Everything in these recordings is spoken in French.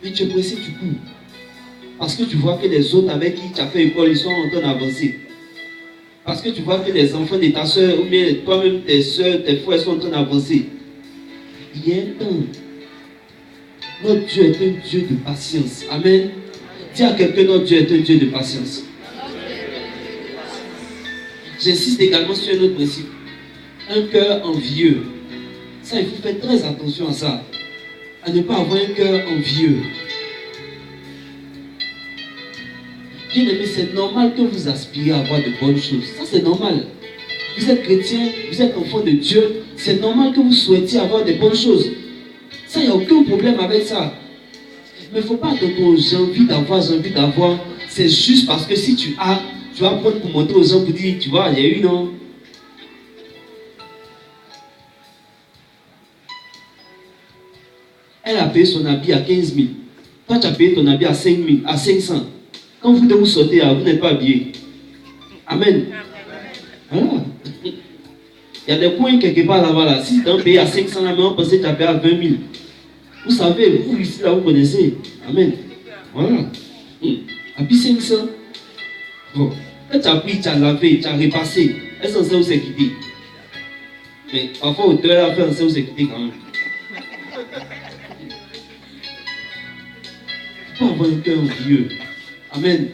Mais tu es pressé, tu cours. Parce que tu vois que les autres avec qui tu as fait école, ils sont en train d'avancer. Parce que tu vois que les enfants de ta soeur, ou bien toi-même, tes soeurs, tes frères sont en train d'avancer. Il y a un temps. Notre Dieu est un Dieu de patience. Amen. Dis à quelqu'un, notre Dieu est un Dieu de patience. J'insiste également sur un autre principe. Un cœur envieux. Ça, il faut faire très attention à ça. À ne pas avoir un cœur envieux. Bien aimé, c'est normal que vous aspirez à avoir de bonnes choses. Ça, c'est normal. Vous êtes chrétien, vous êtes enfant de Dieu. C'est normal que vous souhaitiez avoir de bonnes choses. Ça, il n'y a aucun problème avec ça. Mais il ne faut pas attendre j'ai envie d'avoir. C'est juste parce que si tu as, tu vas prendre pour montrer aux gens pour dire, tu vois, il y a eu non. Elle a payé son habit à 15 000. Toi, tu as payé ton habit à 5 000, à 500. Quand vous devez vous sortir, vous n'êtes pas habillé. Amen. Voilà. Il y a des points quelque part là-bas. Là. Si tu as payé à 500, mais on pensait que tu as payé à 20 000. Vous savez, vous ici, là, vous connaissez. Amen. Voilà. Habit 500. Bon. Quand tu as pris, tu as lavé, tu as repassé. Est-ce qu'on sait où c'est quitté? Mais parfois, auteur a fait un sait où c'est quitté quand même. Il faut avoir un cœur vieux. Amen.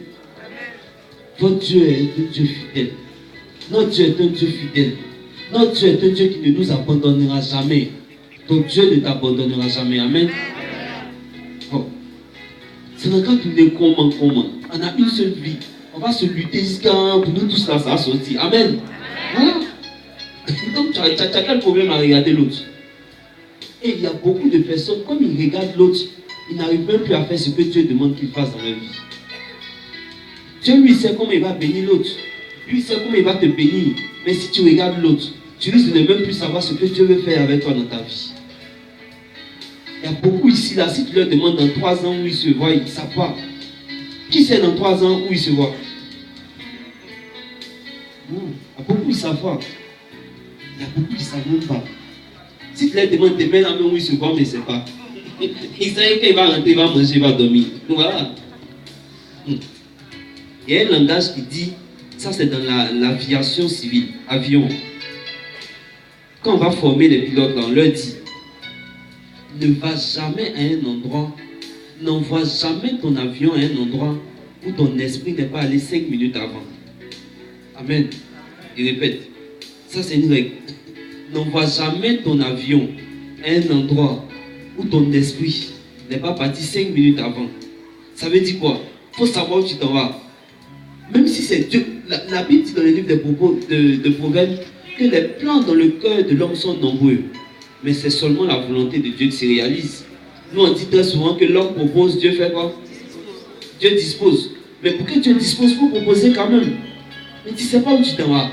Votre Dieu est un Dieu fidèle. Notre Dieu est un Dieu fidèle. Notre Dieu est un Dieu qui ne nous abandonnera jamais. Ton Dieu ne t'abandonnera jamais. Amen. Bon. C'est dans le cas de comment. On a une seule vie. On va se lutter jusqu'à pour nous tous là, ça va sortir. Amen. Voilà. Donc tu as quel problème à regarder l'autre? Et il y a beaucoup de personnes, comme ils regardent l'autre, ils n'arrivent même plus à faire ce que Dieu demande qu'ils fassent dans leur vie. Dieu lui sait comment il va bénir l'autre. Lui sait comment il va te bénir. Mais si tu regardes l'autre, tu risques de ne même plus savoir ce que Dieu veut faire avec toi dans ta vie. Il y a beaucoup ici, là, si tu leur demandes dans 3 ans où ils se voient, ils ne savent pas. Qui sait dans 3 ans où ils se voient? Il y a beaucoup qui ne savent pas. Il y a beaucoup qui ne savent même pas. Si tu leur demandes demain la main où ils se voient, mais ils ne savent pas. Ils savent qu'il va rentrer, il va manger, il va dormir. Donc voilà. Il y a un langage qui dit, ça c'est dans l'aviation civile, avion. Quand on va former les pilotes, on leur dit, ne va jamais à un endroit, n'envoie jamais ton avion à un endroit où ton esprit n'est pas allé 5 minutes avant. Amen. Il répète, ça c'est une règle. N'envoie jamais ton avion à un endroit où ton esprit n'est pas parti 5 minutes avant. Ça veut dire quoi? Il faut savoir où tu t'en vas. Même si c'est Dieu, la Bible dit dans le livre de Proverbes que les plans dans le cœur de l'homme sont nombreux. Mais c'est seulement la volonté de Dieu qui se réalise. Nous on dit très souvent que l'homme propose, Dieu fait quoi? Dieu dispose. Mais pour que Dieu dispose, il faut proposer quand même. Mais tu ne sais pas où tu t'en vas.